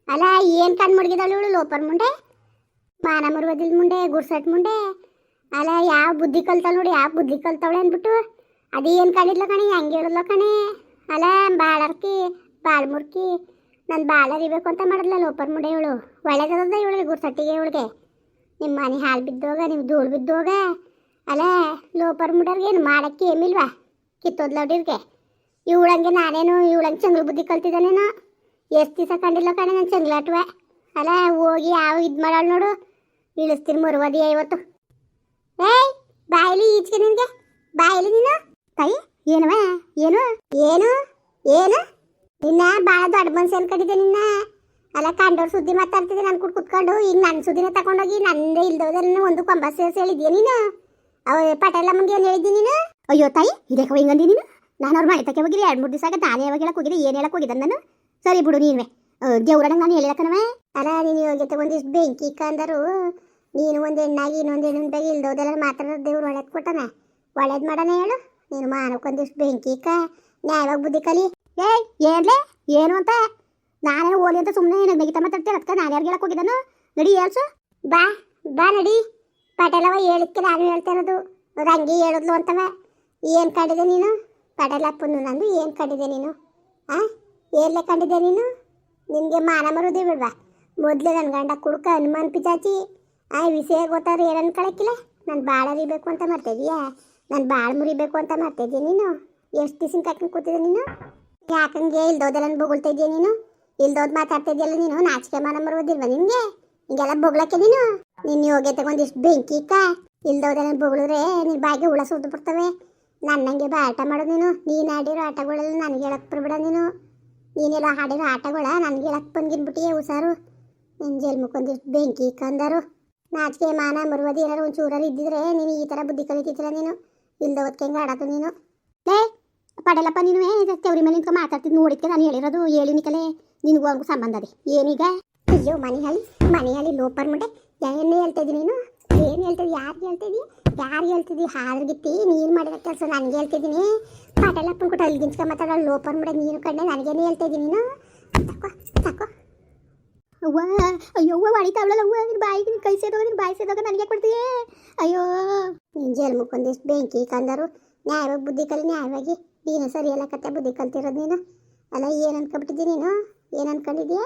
ಅಲ್ಲ ಏನು ಕಣ್ಣು ಮುಡ್ಗಿದಳು ಇವಳು ಲೋಪರ್ ಮುಂಡೆ ಮಾನ ಮರುವದಿಲ್ ಮುಂಡೆ ಗುರ್ಸಟ್ ಮುಂಡೆ. ಅಲ್ಲ ಯಾವ ಬುದ್ಧಿ ಕಲ್ತಾಳ ನೋಡಿ, ಯಾವ ಬುದ್ಧಿ ಕಲ್ತಾವಳೆ ಅಂದ್ಬಿಟ್ಟು ಅದೇನು ಕಂಡಿದ್ಲ ಕಣೆ, ಹೆಂಗೆ ಹೇಳಿದ್ಲ ಕಣೆ. ಅಲ್ಲ ಬಾಳರ್ಕಿ ಬಾಳ್ ಮುರ್ಕಿ ನಾನು ಬಾಳರಿಬೇಕು ಅಂತ ಮಾಡಿದ್ಲ ಲೋಪರ್ ಮುಂಡೆ ಇವಳು. ಒಳ್ಳೆದದ ಇವಳಿಗೆ ಗುರ್ಸಟ್ಟಿಗೆ ಇವಳಿಗೆ. ನಿಮ್ಮ ಮನೆ ಹಾಲು ಬಿದ್ದೋಗ, ನೀವು ಧೂಳು ಬಿದ್ದೋಗ. ಅಲ್ಲ ಲೋಪರ್ ಮುಂಡರ್ಗೆ ಏನು ಮಾಡೋಕ್ಕೆ ಏಮಿಲ್ವಾ ಕಿತ್ತೋದ್ಲವ್ರಿಗೆ. ಇವಳಂಗೆ ನಾನೇನು ಇವಳಂಗೆ ಚಂಗ್ಳ ಬುದ್ಧಿ ಕಲ್ತಿದ್ದಾನೇನೋ. ಎಷ್ಟು ದಿವಸ ಕಂಡಿಲ್ಲ ಕಣೆ ನಾನು ಚಂಗ್ಲಾಟ್ವೆ. ಅಲ್ಲ ಹೋಗಿ ಯಾವ ಇದು ಮಾಡಾಳು ನೋಡು, ಇಳಿಸ್ತೀನಿ ಮರುವದಿ ಇವತ್ತು. ಏಯ್ ಬಾಯಿಲಿ ಈಚೆ ನಿನಗೆ, ಬಾಯಿಲಿ ನೀನು ತಾಯಿ. ಏನವ ಏನು ಏನು ಏನು ನಿನ್ನ ಭಾಳ ದೊಡ್ಡ ಮನ್ಸು ಅನ್ಕೊಂಡಿದ್ದೆ ನಿನ್ನ. ಅಲ್ಲ ಕಂಡೋರು ಸುದ್ದಿ ಮಾತಾಡ್ತಿದ್ದೆ ನಾನು ಕುತ್ಕೊಂಡು. ಈಗ ನನ್ನ ಸುದ್ದಿನ ತಗೊಂಡೋಗಿ ನಂದೇ ಇಲ್ದೋದನ್ನ ಒಂದು ಕೊಂಬ ಸೇರಿಸಿ ಹೇಳಿದ್ಯಾ ನೀನು. ಅವ ಪಟೇಲಮ್ಮಂಗೆ ಏನು ಹೇಳಿದ್ದೀನಿ ನೀನು? ಅಯ್ಯೋ ತಾಯಿ ಇದಕ್ಕೆ ಹಿಂಗಂದಿ ನೀನು. ನಾನು ಅವ್ರು ಮನೆ ತಕ್ಕೆ ಹೋಗಿರಿ 2-3 ದಿವಸ ಆಗ. ನಾನು ಯಾವಾಗ ಹೇಳಕ್ಕೆ ಹೋಗಿದ್ದೆ, ಏನು ಹೇಳಕ್ಕೆ ಹೋಗಿದ್ದೆ ನಾನು? ಸರಿ ಬಿಡು ನೀನುವೆ ದೇವ್ರಂಗೆ ನಾನು ಹೇಳಿದಕ್ಕನವ. ಅಲ್ಲ ನೀನು ಯೋಗ್ಯತೆ ಒಂದಿಷ್ಟು ಬೆಂಕಿ ಕಂದರು. ನೀನು ಒಂದು ಹೆಣ್ಣಾಗಿ ಇನ್ನೊಂದು ಹೆಣ್ಣಿನ ಬಗ್ಗೆ ಇಲ್ದೋದೆಲ್ಲ ಮಾತಾಡೋದು ದೇವ್ರು ಒಳ್ಳೇದು ಕೊಟ್ಟನ. ಒಳ್ಳೇದು ಮಾಡೋಣ ಹೇಳು. ನೀನು ಮಾನಕ್ಕೊಂದಿಷ್ಟು ಬೆಂಕಿ ನ್ಯಾಯವಾಗಿ ಬುದ್ಧಿ ಕಲಿ. ಏಯ್ ಏನ್ಲೇ ಏನು ಅಂತ ನಾನೇ ಓಲಿ ಅಂತ ಸುಮ್ಮನೆ ನಗಿತ ಮಾತಾಡ್ತೀನಿ. ಅದಕ್ಕೆ ನಾನು ಯಾರು ಹೇಳಕ್ಕೆ ಹೋಗಿದ್ದಾನು? ನಡಿ ಹೇಳ್ಸು. ಬಾ ಬಾ ನಡಿ. ಪಟೇಲವ ಹೇಳಿಕ್ಕೆ ನಾನು ಹೇಳ್ತಾ ಇರೋದು. ರಂಗಿ ಹೇಳಿದ್ಲು ಅಂತವ. ಏನು ಕಂಡಿದೆ ನೀನು? ಪಟೇಲಪ್ಪನು ನಂದು ಏನು ಕಂಡಿದೆ ನೀನು? ಏನ್ಲೇ ಕಂಡಿದ್ದೆ ನೀನು? ನಿನಗೆ ಮಾನ ಮರೋದೇ ಬಿಡ್ವಾ. ಮೊದಲೇ ನನ್ನ ಗಂಡ ಕುಡ್ಕ ಹನುಮಾನ್ ಪಿಚಾಚಿ ವಿಷಯ ಗೊತ್ತಾದ್ರೆ ಏನು ಅನ್ಕೊಳಕ್ಕಿಲ್ಲ. ನಾನು ಬಾಳ ಅರಿಬೇಕು ಅಂತ ಮಾಡ್ತಾಯಿದೀಯಾ? ನಾನು ಬಾಳ ಮುರಿಬೇಕು ಅಂತ ಮಾಡ್ತಾಯಿದ್ದೀಯ ನೀನು? ಎಷ್ಟು ದಿವ್ಸ ಕಟ್ಕೊಂಡು ಕೂತಿದ್ದೆ ನೀನು? ಯಾಕಂಗೆ ಇಲ್ದೋದೆಲ್ಲ ಬೊಗಳ್ತಾ ಇದೆಯಾ ನೀನು? ಇಲ್ದೋದು ಮಾತಾಡ್ತಾ ಇದೆಯಲ್ಲ ನೀನು. ನಾಚಿಕೆ ಮಾನ ಮರೋದಿಲ್ವ ನಿನಗೆ? ಹಿಂಗೆಲ್ಲ ಬೊಗಳಕ್ಕೆ ನೀನು ನಿನ್ನ ಯೋಗ್ಯತೆ ಒಂದಿಷ್ಟು ಬೆಂಕಿ ಇಲ್ದೋದೆಲ್ಲ ಬೊಗಳಿದ್ರೆ ನಿನ್ನ ಬಾಯಿಗೆ ಹುಳ ಸುದ್ದು ಬಿಡ್ತವೆ. ನನ್ನಂಗೆ ಆಟ ಮಾಡೋದು ನೀನು ಆಡಿರೋ ಆಟಗಳೆಲ್ಲ ನನಗೆ ಹೇಳಕ್ಕೆ ಬರ್ಬೇಡ ನೀನು. ನೀನೆಲ್ಲ ಆಡಿರೋ ಆಟಗಳ ನನಗೆ ಹೇಳಕ್ಕೆ ಬಂದ್ಗಿನ್ಬಿಟ್ಟಿಯೇ ಹುಷಾರು. ನಿನ್ನ ಜಲ್ಮಕ್ಕೊಂದಿಷ್ಟು ಬೆಂಕಿ ಕಂದರು. ನಾಚಿಕೆ ಮಾನ ಮರುವದಿ ಏನಾರು ಒಂದು ಚೂರಾರು ಇದ್ದಿದ್ರೆ ನೀನು ಈ ಥರ ಬುದ್ಧಿ ಕಲಿತಿದ್ದಿಲ್ಲ ನೀನು. ಇಲ್ದೋದಕ್ಕೆ ಹೆಂಗೆ ಆಡೋದು ನೀನು? ಲೇ ಪಡಲಪ್ಪ ನೀನು ತೆವ್ರಿ ಮೇಲೆ ನಿಂತ್ಕೊಂಡು ಮಾತಾಡ್ತಿದ್ದು ನೋಡಿದ್ಕೆ ನಾನು ಹೇಳಿರೋದು ಹೇಳಿನಿಕಲೇ. ನಿನಗೂ ಹಂಗೂ ಸಂಬಂಧ ಅದೇ ಏನೀಗ? ಅಯ್ಯೋ ಮನೆಯಲ್ಲಿ ಲೋಪರ್ ಮುಂಡೆ ಏನು ಹೇಳ್ತಾಯಿದ್ದೀನಿ ನೀನು? ಏನು ಹೇಳ್ತಿದ್ದಿ? ಯಾರಿಗೆ ಹೇಳ್ತಿದ್ದಿ? ಯಾರು ಹೇಳ್ತಿದ್ದಿ? ಹಾರ್ಗಿತ್ತಿ ನೀನು ಮಾಡಿರೋ ಕೆಲಸ ನನಗೆ ಹೇಳ್ತಿದ್ದೀನಿ. ಪಟೇಲಪ್ಪನ ಕೊಟ್ಟು ಅಲ್ಲಿಗಿಂಚ್ಕ ಮಾತಾಡೋ ಲೋಪರ್ ಮುಂಡೆ ನೀನು ಕಂಡೆ ನನಗೇನು ಹೇಳ್ತಾಯಿದ್ದೀನಿ ನೀನು? ತಕೋ ತಕೋ. ಅವ್ವ ಅಯ್ಯೋ ಅವ್ವ ಹೊಡಿತಾವಳಲ್ಲ ಅವ್ವ. ನಿನ್ನ ಬಾಯಿಗೆ ನಿನ್ನ ಕೈ ಸೇದೋಗ ನಿನ್ನ ಬಾಯಿ ಸೇದೋಗ ನನಗೆ ಕೊಡ್ತೀಯೇ? ಅಯ್ಯೋ ನಿನ್ನ ಜಲ್ಮಕ್ಕೊಂದಿಷ್ಟು ಬೆಂಕಿ ಕಂದರು. ನ್ಯಾಯವಾಗಿ ಬುದ್ಧಿ ಕಲಿ, ನ್ಯಾಯವಾಗಿ. ನೀನು ಸರಿ ಎಲ್ಲ ಕತ್ತೆ ಬುದ್ಧಿ ಕಲ್ತಿರೋದು ನೀನು. ಅಲ್ಲ ಏನು ಅನ್ಕೊಬಿಟ್ಟಿದ್ದಿ ನೀನು? ಏನು ಅನ್ಕೊಂಡಿದ್ಯಾ?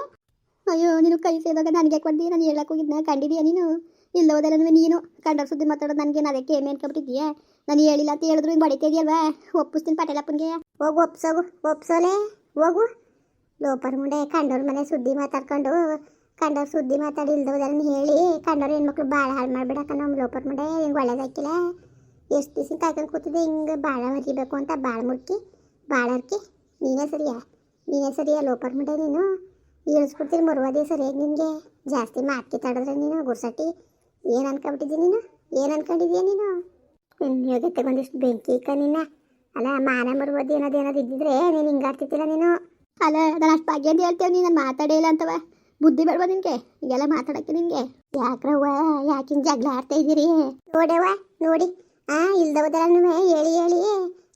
ಅಯ್ಯೋ ನೀನು ಕೈ ಸೇದೋಗ ನನಗೆ ಕೊಡ್ತೀಯ? ನಾನು ಹೇಳಕ್ಕೆ ಹೋಗಿದ್ನ ಕಂಡಿದೀಯ ನೀನು? ಇಲ್ಲೋದಲ್ಲ ನೀನು ಕಂಡರ್ ಸುದ್ದಿ ಮಾತಾಡೋದು ನನಗೆ ಅದಕ್ಕೆ ಏಮೇ ಅನ್ಕೊಬಿಟ್ಟಿದ್ಯಾ? ನಾನು ಹೇಳಿಲ್ಲ ಅಂತ ಹೇಳಿದ್ರು ಹಿಂಗೆ ಹೊಡಿತಿದ್ಯಲ್ವಾ? ಒಪ್ಪಿಸ್ತೀನಿ ಪಟೇಲಪ್ಪನಿಗೆ. ಹೋಗು ಒಪ್ಸೋಲೆ ಹೋಗು. ಲೋಪರ್ ಮುಂಡೆ ಕಂಡೋರ್ ಮನೆ ಸುದ್ದಿ ಮಾತಾಡ್ಕೊಂಡು ಕಂಡೋರ್ ಸುದ್ದಿ ಮಾತಾಡಿ ಇಲ್ದೋದೆಲ್ಲ ಹೇಳಿ ಕಂಡೋರು ಹೆಣ್ಮಕ್ಳು ಭಾಳ ಹಾಳು ಮಾಡಿಬಿಡಕ್ಕ ನಮ್ಮ ಲೋಪರ್ ಮುಂಡೆ. ಹಿಂಗೆ ಒಳ್ಳೇದಾಕಿಲ್ಲ. ಎಷ್ಟು ದಿವಸ ಕಾಯ್ಕೊಂಡು ಕೂತಿದ್ದೆ ಹಿಂಗೆ ಭಾಳ ಹರಿಬೇಕು ಅಂತ. ಭಾಳ ಮುರ್ಕಿ ಭಾಳ ಹರ್ಕಿ ನೀನೇ ಸರಿಯಾ ಲೋಪರ್ ಮುಂಡೆ. ನೀನು ಇಳಿಸ್ಬಿಡ್ತೀನಿ ಮರುವದೇ ಸರಿಯಾಗಿ. ನಿನಗೆ ಜಾಸ್ತಿ ಮಾತ್ಕಿ ತಡಿದ್ರೆ ನೀನು ಗುರ್ಸಟ್ಟಿ. ಏನು ಅನ್ಕೊಬಿಟ್ಟಿದ್ದೀನಿ ನೀನು? ಏನು ಅನ್ಕೊಂಡಿದ್ಯಾ ನೀನು? ನಿನ್ನ ಯೋಗ್ಯತೆ ಒಂದಿಷ್ಟು ಬೆಂಕಿ ನಿನ್ನ. ಅಲ್ಲ ಮಾನ ಮರುವದಿ ಏನಾದ್ರು ಇದ್ದಿದ್ರೆ ನೀನು ಹಿಂಗಾಡ್ತಿದ್ದಿಲ್ಲ ನೀನು. ಅಲ್ಲ ನಾನು ಅಷ್ಟು ಭಾಗ್ಯ ಅಂತ ಹೇಳ್ತೇವೆ ನೀನು. ನಾನು ಮಾತಾಡೇ ಇಲ್ಲ ಅಂತವ. ಬುದ್ಧಿ ಬೇಡವಾ ನಿನಗೆ? ಈಗೆಲ್ಲ ಮಾತಾಡೋಕ್ಕೆ ನಿನಗೆ? ಯಾಕ್ರವ್ವ ಯಾಕೆ ಹಿಂಗೆ ಜಗಳ ಆಡ್ತಾ ಇದ್ದೀರಿ? ನೋಡವ್ವ ನೋಡಿ ಇಲ್ದವದೆಲ್ಲ ಹೇಳಿ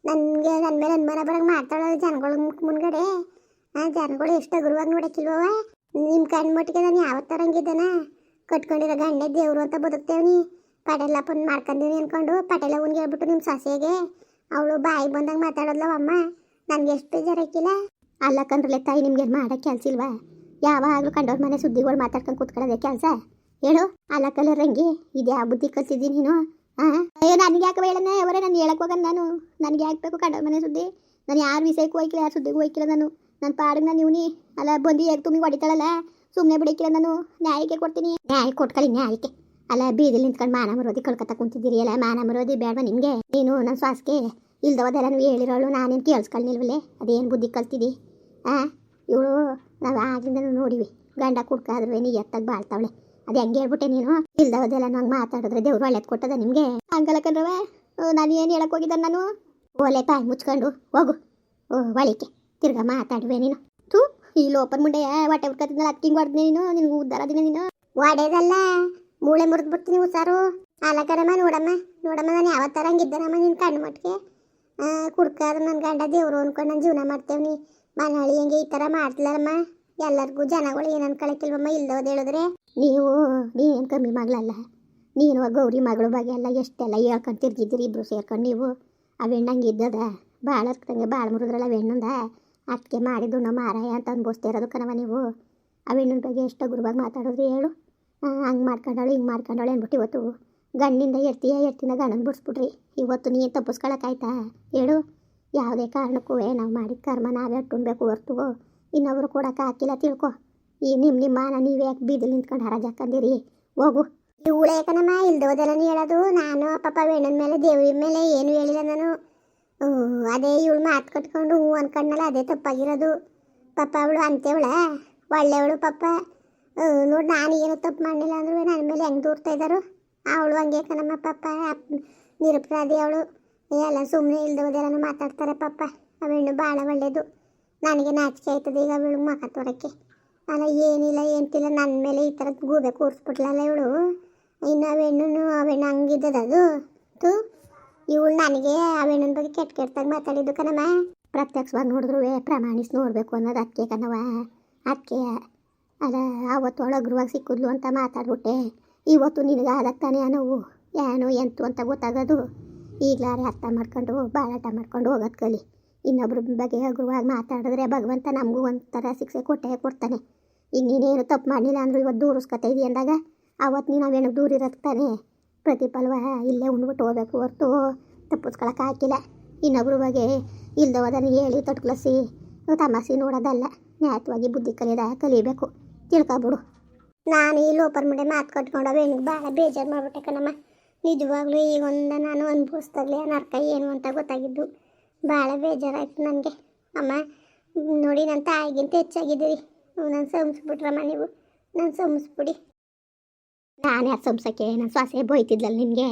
ನನಗೆ ನನ್ನ ಮೇಲೆ ಅನುಮಾನ ಬರಂಗೆ ಮಾಡ್ತಾಳಲ್ಲ ಜನಗಳ ಮುನ್ಗಡೆ. ಜನಗಳು ಎಷ್ಟು ಗುರುವಾಗಿ ನೋಡಕ್ಕಿಲ್ವವ? ನಿಮ್ಮ ಕಣ್ಮಟ್ಟಿಗೆ ನಾನು ಯಾವತ್ತು ತರಂಗಿದ್ದಾನ? ಕಟ್ಕೊಂಡಿರೋ ಗಂಡೆ ದೇವರು ಅಂತ ಬದುಕ್ತೇವನಿ. ಪಟೇಲಪ್ಪನ ಮಾಡ್ಕೊಂಡೀನಿ ಅಂದ್ಕೊಂಡು ಪಟೇಲವ್ವನಿಗೆ ಹೇಳ್ಬಿಟ್ಟು ನಿಮ್ಮ ಸೊಸೆಗೆ ಅವಳು ಬಾಯಿ ಬಂದಂಗೆ ಮಾತಾಡೋದ್ಲವಮ್ಮ. ನನಗೆ ಎಷ್ಟು ಬೇಜಾರಾಕಿಲ್ಲ. ಅಲ್ಲ ಕಂಡ್ರಲೆ ತಾಯಿ, ನಿಮ್ಗೆ ಮಾಡೋಕ್ಕೆ ಕೆಲಸ ಇಲ್ವಾ? ಯಾವಾಗಲೂ ಕಂಡವ್ರ ಮನೆ ಸುದ್ದಿಗಳು ಮಾತಾಡ್ಕೊಂಡು ಕೂತ್ಕೊಳ್ಳೋದೇ ಕೆಲಸ ಹೇಳು? ಅಲ್ಲ ಕಲ್ಲ ರಂಗಿ ಇದು ಯಾವ ಬುದ್ಧಿ ಕಲ್ತಿದ್ದೀನಿ ನೀನು? ಅಯ್ಯೋ ನನಗೆ ಯಾಕೆ ಹೇಳನೆ ಅವರೇ? ನಾನು ಹೇಳಕ್ಕೆ ಹೋಗೋಣ ನಾನು. ನನಗೆ ಯಾಕೆ ಬೇಕು ಕಂಡವ್ರ ಮನೆ ಸುದ್ದಿ? ನಾನು ಯಾರ ವಿಷಯಕ್ಕೂ ಹೋಯ್ಕಿಲ್ಲ, ಯಾರು ಸುದ್ದಿಗೂ ಹೋಯ್ಕಿಲ್ಲ ನಾನು. ನನ್ನ ಪಾಡಿಗೆ ನಾನು ಇವನಿ ಅಲ್ಲ ಬಂದು ಹೇಗೆ ತುಮ್ಮಿಗೆ ಹೊಡಿತಾಳಲ್ಲ ಸುಮ್ಮನೆ ಬಿಡಿಕ್ಕಿಲ್ಲ ನಾನು. ನ್ಯಾಯಕ್ಕೆ ಕೊಡ್ತೀನಿ. ನ್ಯಾಯ ಕೊಟ್ಕೊಳ್ಳಿ ನ್ಯಾಯಕ್ಕೆ. ಅಲ್ಲ ಬೀದಿಲಿ ನಿಂತ್ಕೊಂಡು ಮಾನ ಮರೋದಿ ಕಳ್ಕೊತಾ ಕುಂತಿದ್ದೀರಿ ಅಲ್ಲ. ಮಾನ ಮರೋದಿ ಬೇಡವಾ ನಿಮಗೆ? ನೀನು ನನ್ನ ಶ್ವಾಸಕ್ಕೆ ಇಲ್ದವದೆಲ್ಲ ನೀವು ಹೇಳಿರೋಳು ನಾನೇನು ಕೇಳಿಸ್ಕೊಳ್ಳಿಲ್ವಲ್ಲೇ? ಅದೇನು ಬುದ್ಧಿ ಕಲ್ತಿದ್ದಿ? ಇವಳು ನಾವು ಆಗಿಂದ ನೋಡಿವಿ ಗಂಡ ಕುಡ್ಕಾದ್ರೂ ನೀ ಎತ್ತಾಗ ಬಾಳ್ತಾವಳೆ. ಅದು ಹೆಂಗೆ ಹೇಳ್ಬಿಟ್ಟೆ ನೀನು? ಇಲ್ದವದೆಲ್ಲ ನಂಗೆ ಮಾತಾಡಿದ್ರೆ ದೇವ್ರು ಒಳ್ಳೇದು ಕೊಟ್ಟದ ನಿಮಗೆ? ಹಂಗಲಕಂದ್ರವ ನಾನು ಏನು ಹೇಳಕ್ಕೆ ಹೋಗಿದ್ದೆ ನಾನು? ಓಲೆ ಪಾಯ್ ಮುಚ್ಕೊಂಡು ಹೋಗು ಒಳಿಕೆ ತಿರ್ಗಾ ಮಾತಾಡುವೆ ನೀನು. ತೂ ಈ ಲೋಪರ್ ಮುಂಡೆ ಹೊಟ್ಟೆ ಹುಡ್ಕತ್ತಿದ್ನಲ್ಲ ಅದಕ್ಕೆ ಹಿಂಗೆ ಹೊಡೆದ್ನೆ ನೀನು. ನಿನ್ಗೆ ಉದ್ದಾರ ದಿನ ನೀನು ಒಡೆದಲ್ಲ ಮೂಳೆ ಮುರಿದು ಬಿಡ್ತೀನಿ ಹುಷಾರು. ಅಲಕರಮ್ಮ ನೋಡಮ್ಮ ನಾನು ಯಾವತ್ತರ ಹಂಗಿದ್ದಾನಮ್ಮ ನಿನ್ನ ಕಣ್ಣು ಮಟ್ಟಿಗೆ. ಕುಡ್ಕಾದ್ರೆ ನನ್ನ ಗಂಡ ದೇವರು ಅಂದ್ಕೊಂಡು ನಾನು ಜೀವನ ಮಾಡ್ತೇವೆ. ಮನಹಳ್ಳಿ ಹೆಂಗೆ ಈ ಥರ ಮಾಡ್ತಿಲ್ಲಮ್ಮ? ಎಲ್ಲರಿಗೂ ಜನಗಳು ಏನು ಅನ್ಕೊಳಕ್ಕಿಲ್ವಮ್ಮ ಇಲ್ದೋದು ಹೇಳಿದ್ರೆ ನೀವೇನು ಕಮ್ಮಿ ಮಗಳಲ್ಲ. ನೀನು ಆ ಗೌರಿ ಮಗಳ ಬಗ್ಗೆ ಎಲ್ಲ ಎಷ್ಟೆಲ್ಲ ಹೇಳ್ಕೊಂಡು ತಿರ್ಗಿದ್ದೀರಿ ಇಬ್ಬರು ಸೇರ್ಕೊಂಡು ನೀವು. ಅವೆಣ್ಣಂಗೆ ಇದ್ದದ ಭಾಳ ಅರ್ಕಂಗೆ ಭಾಳ ಮುರಿದ್ರಲ್ಲ ಅವೆಣ್ಣಂದ ಅದಕ್ಕೆ ಮಾಡಿದ್ದು ನಮ್ಮ ಮಾರಾಯ ಅಂತ ಅನ್ಬೋಸ್ತಿರೋದು ಕಣವ ನೀವು. ಅವೆಣ್ಣನ ಬಗ್ಗೆ ಎಷ್ಟು ಗುರುವಾಗಿ ಮಾತಾಡೋದ್ರಿ ಹೇಳು. ಹಂಗೆ ಮಾಡ್ಕೊಂಡವಳು ಹಿಂಗೆ ಮಾಡ್ಕೊಂಡವಳು ಅಂದ್ಬಿಟ್ಟು ಇವತ್ತು ಗಂಡಿಂದ ಎತ್ತಿನ ಗಂಡನ ಬಿಡಿಸ್ಬಿಟ್ರಿ. ಇವತ್ತು ನೀ ತಪ್ಪಿಸ್ಕೊಳಕ್ಕಾಯ್ತಾ ಹೇಳು. ಯಾವುದೇ ಕಾರಣಕ್ಕೂ ನಾವು ಮಾಡಿದ ಕರ್ಮ ನಾವೇ ಅಟ್ಟುಣ್ಬೇಕು ಹೊರ್ತು ಇನ್ನೊಬ್ರು ಕೊಡೋಕೆ ಹಾಕಿಲ್ಲ ತಿಳ್ಕೊ. ಈ ನಿಮ್ಮ ಮಾನ ನೀವೇ ಯಾಕೆ ಬೀದಿಲಿ ನಿಂತ್ಕೊಂಡು ಹರಾಜ್ ಹಾಕೊಂಡಿರಿ. ಹೋಗು ಇವಳೇ ಕಣಮ್ಮ ಇಲ್ದೋದೆಲ್ಲ ಹೇಳೋದು. ನಾನು ಪಾಪ ವೇಣನ ಮೇಲೆ ದೇವ್ರ ಮೇಲೆ ಏನು ಹೇಳಿಲ್ಲ ನಾನು. ಅದೇ ಇವಳು ಮಾತು ಕಟ್ಕೊಂಡು ಹೂ ಅನ್ಕೊಂಡಲ್ಲ ಅದೇ ತಪ್ಪಾಗಿರೋದು. ಪಾಪ ಅವಳು ಅಂತೇವಳ ಒಳ್ಳೆಯವಳು ಪಾಪ. ನೋಡಿ ನಾನು ಏನು ತಪ್ಪು ಮಾಡಲಿಲ್ಲ ಅಂದ್ರೂ ನನ್ನ ಮೇಲೆ ಹೆಂಗೆ ದೂರ್ತಾ ಇದ್ದಾರು. ಅವಳು ಹಂಗೆ ಕಣಮ್ಮ ಪಾಪ ನಿರಪರಾಧಿ ಅವಳು. ಎಲ್ಲ ಸುಮ್ಮನೆ ಇಲ್ದೋದೆಲ್ಲ ಮಾತಾಡ್ತಾರೆ ಪಾಪ. ಅವೆಣ್ಣು ಭಾಳ ಒಳ್ಳೆಯದು. ನನಗೆ ನಾಚಿಕೆ ಆಯ್ತದೆ ಈಗ ಅವಳು ಮಕ ತೋರಕ್ಕೆ. ಅಲ್ಲ ಏನಿಲ್ಲ ಏಂತಿಲ್ಲ ನನ್ನ ಮೇಲೆ ಈ ಥರ ಗೂಬೆ ಕೂರಿಸ್ಬಿಟ್ಲಲ್ಲ ಇವಳು. ಇನ್ನು ಅವೆಣ್ಣು ಹಂಗಿದ್ದದದು ತು ಇವಳು ನನಗೆ ಅವೆಣ್ಣನ ಬಗ್ಗೆ ಕೆಟ್ಟಾಗಿ ಮಾತಾಡಿದ್ದು ಕಣಮ್ಮ. ಪ್ರತ್ಯಕ್ಷವಾಗಿ ನೋಡಿದ್ರು ಪ್ರಮಾಣಿಸಿ ನೋಡಬೇಕು ಅನ್ನೋದು ಅದಕ್ಕೆ ಕಣವ. ಅದಕ್ಕೆ ಅಲ್ಲ ಆವತ್ತು ಒಳಗ್ರವಾಗಿ ಸಿಕ್ಕಿದ್ಲು ಅಂತ ಮಾತಾಡ್ಬಿಟ್ಟೆ. ಇವತ್ತು ನಿನಗೆ ಆದತ್ತಾನೆ ನೋವು ಏನೋ ಎಂತು ಅಂತ ಗೊತ್ತಾಗೋದು. ಈಗಲಾರೆ ಅರ್ಥ ಮಾಡ್ಕೊಂಡು ಬಾಳಾಟ ಮಾಡ್ಕೊಂಡು ಹೋಗೋದು ಕಲಿ. ಇನ್ನೊಬ್ರ ಬಗ್ಗೆ ಹಗುರವಾಗಿ ಮಾತಾಡಿದ್ರೆ ಭಗವಂತ ನಮಗೂ ಒಂಥರ ಶಿಕ್ಷೆ ಕೊಡ್ತಾನೆ. ಈಗ ನೀನೇನು ತಪ್ಪು ಮಾಡಲಿಲ್ಲ ಅಂದರೂ ಇವತ್ತು ದೂರಿಸ್ಕೊತಾ ಇದೀಯ ಅಂದಾಗ ಆವತ್ತು ನೀನು ಅವೇನು ದೂರ ಇರೋದು ತಾನೆ. ಪ್ರತಿಫಲವ ಇಲ್ಲೇ ಉಂಡ್ಬಿಟ್ಟು ಹೋಗ್ಬೇಕು ಹೊರ್ತು ತಪ್ಪಿಸ್ಕೊಳಕ್ಕೆ ಹಾಕಿಲ್ಲ. ಇನ್ನೊಬ್ರ ಬಗ್ಗೆ ಇಲ್ದವದನ್ನು ಹೇಳಿ ತೊಟ್ಕಳಿಸಿ ತಮಾಷೆ ನೋಡೋದಲ್ಲ. ನ್ಯಾಯವಾಗಿ ಬುದ್ಧಿ ಕಲಿಬೇಕು ತಿಳ್ಕೊಬಿಡು. ನಾನು ಈ ಲೋಪರ್ ಮುಂಡೆ ಮಾತು ಕಟ್ಕೊಂಡು ಅವೇನಿಗೆ ಭಾಳ ಬೇಜಾರು ಮಾಡಿಬಿಟ್ಟೆ ಕಣಮ್ಮ. ನಿಜವಾಗ್ಲೂ ಈಗೊಂದು ನಾನು ಅನುಭವಿಸ್ದಾಗಲೇ ನರ್ಕ ಏನು ಅಂತ ಗೊತ್ತಾಗಿದ್ದು. ಭಾಳ ಬೇಜಾರಾಯ್ತು ನನಗೆ. ಅಮ್ಮ ನೋಡಿ ನನ್ನ ತಾಯಿಗಿಂತ ಹೆಚ್ಚಾಗಿದ್ದೀವಿ. ನಾನು ಸಂಸ್ಬಿಟ್ರಮ್ಮ ನೀವು. ನಾನು ಸಂಸ್ಬಿಡಿ. ನಾನು ಯಾರು ಸಂಸಕ್ಕೆ ನನ್ನ ಶ್ವಾಸೆ ಬೋಯ್ತಿದ್ಲಲ್ಲ ನಿನಗೆ.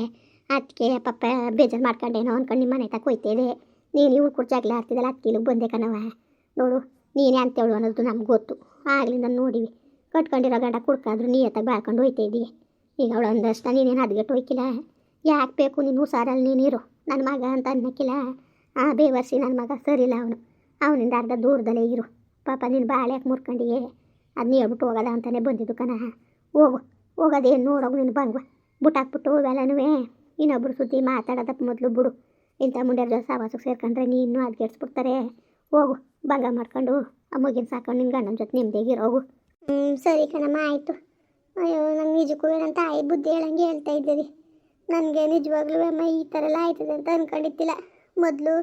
ಅದಕ್ಕೆ ಪಾಪ ಬೇಜಾರು ಮಾಡ್ಕೊಂಡೇನೋ ಅಂದ್ಕೊಂಡು ನಿಮ್ಮ ಮನೆ ತಕ್ಕ ಹೋಯ್ತಿದೆ. ನೀನು ಇವಳು ಕೂಡ ಜಗಳ ಆಡ್ತಿದ್ದಲ್ಲ ಅದಕ್ಕೆ ಇಲ್ಲಿಗೆ ಬಂದೆ ಕಣವ. ನೋಡು ನೀನೇ ಅಂತೇಳು ಅನ್ನೋದು ನಮ್ಗೆ ಗೊತ್ತು. ಆಗ್ಲಿಂದ ನೋಡಿವಿ ಕಟ್ಕೊಂಡಿರೋ ಗಂಡ ಕುಡ್ಕಾದ್ರು ನೀಯತ್ತಾಗಿ ಬಾಳ್ಕೊಂಡು ಹೋಯ್ತಾ ಇದ್ದೀವಿ. ಈಗ ಅವಳು ಅಂದಷ್ಟ ನೀನೇನು ಹದ್ಗೆಟ್ಟು ಹೋಯ್ಕಿಲ್ಲ. ಯಾಕೆ ಬೇಕು ನೀನು ಹುಷಾರಲ್ಲಿ ನೀನಿರು. ನನ್ನ ಮಗ ಅಂತ ಅನ್ನಕ್ಕಿಲ್ಲ. ಬೇವರ್ಸಿ ನನ್ನ ಮಗ ಸರಿಲ್ಲ ಅವನಿಂದ ಅರ್ಧ ದೂರದಲ್ಲೇ ಇರು. ಪಾಪ ನೀನು ಬಾಳೆ ಯಾಕೆ ಮುರ್ಕೊಂಡಿಯೇ ಅದನ್ನ ಹೇಳ್ಬಿಟ್ಟು ಹೋಗೋದ ಅಂತಲೇ ಬಂದಿದ್ದು ಕಣ. ಹೋಗೋದೇನು ನೋಡೋಗು ನೀನು ಬಂಗ್ವ ಬುಟ್ಟಾಕ್ಬಿಟ್ಟು ಇವೆಲ್ಲನೂ ಇನ್ನೊಬ್ರು ಸುದ್ದಿ ಮಾತಾಡೋದಕ್ಕೆ ಮೊದಲು ಬಿಡು. ಇಂಥ ಮುಂಡ್ಯಾರ ಜೊತೆ ಸವಾಸಕ್ಕೆ ಸೇರ್ಕೊಂಡ್ರೆ ನೀನು ಅದ್ಗೆಡ್ಸ್ಬಿಡ್ತಾರೆ. ಹೋಗು ಭಂಗ ಮಾಡ್ಕೊಂಡು ಆ ಮಗಿನ ಸಾಕೊಂಡು ನಿನ್ನ ಗಂಡನ ಜೊತೆ ನಿಮ್ಮದೇಗಿರೋಗು. ಸರಿ ಕಣಮ್ಮ ಆಯಿತು. ಅಯ್ಯೋ ನಂಗೆ ನಿಜಕ್ಕೂ ನನ್ನ ತಾಯಿ ಬುದ್ಧಿ ಹೇಳಂಗೆ ಹೇಳ್ತಾ ಇದ್ದೀರಿ. ನನಗೆ ನಿಜವಾಗ್ಲೂ ಅಮ್ಮ ಈ ಥರ ಎಲ್ಲ ಆಯ್ತದೆ ಅಂತ ಅಂದ್ಕೊಂಡಿದ್ದಿಲ್ಲ. ಮೊದಲು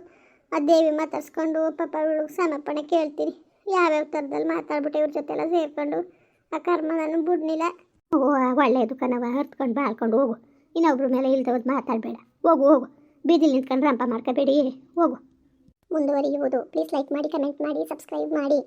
ಆ ದೇವಿ ಮಾತಾಡ್ಸ್ಕೊಂಡು ಪಾಪ ಅವಳು ಸಮರ್ಪಣೆ ಕೇಳ್ತೀನಿ. ಯಾವ್ಯಾವ ಥರದಲ್ಲಿ ಮಾತಾಡ್ಬಿಟ್ಟು ಇವ್ರ ಜೊತೆ ಎಲ್ಲ ಸೇರ್ಕೊಂಡು ಆ ಕರ್ಮ ನಾನು ಬಿಡ್ನಿಲ್ಲ. ಒಳ್ಳೆಯದು ಕಣವ. ಹರ್ತ್ಕೊಂಡು ಬಾಳ್ಕೊಂಡು ಹೋಗು. ಇನ್ನೊಬ್ರ ಮೇಲೆ ಇಲ್ದವ್ದು ಮಾತಾಡಬೇಡ. ಹೋಗು ಬೀದಿಲಿ ನಿಂತ್ಕೊಂಡು ರಂಪ ಮಾಡ್ಕೋಬೇಡಿ. ಹೋಗು. ಮುಂದುವರಿಯುವುದು. ಪ್ಲೀಸ್ ಲೈಕ್ ಮಾಡಿ, ಕಮೆಂಟ್ ಮಾಡಿ, ಸಬ್ಸ್ಕ್ರೈಬ್ ಮಾಡಿ.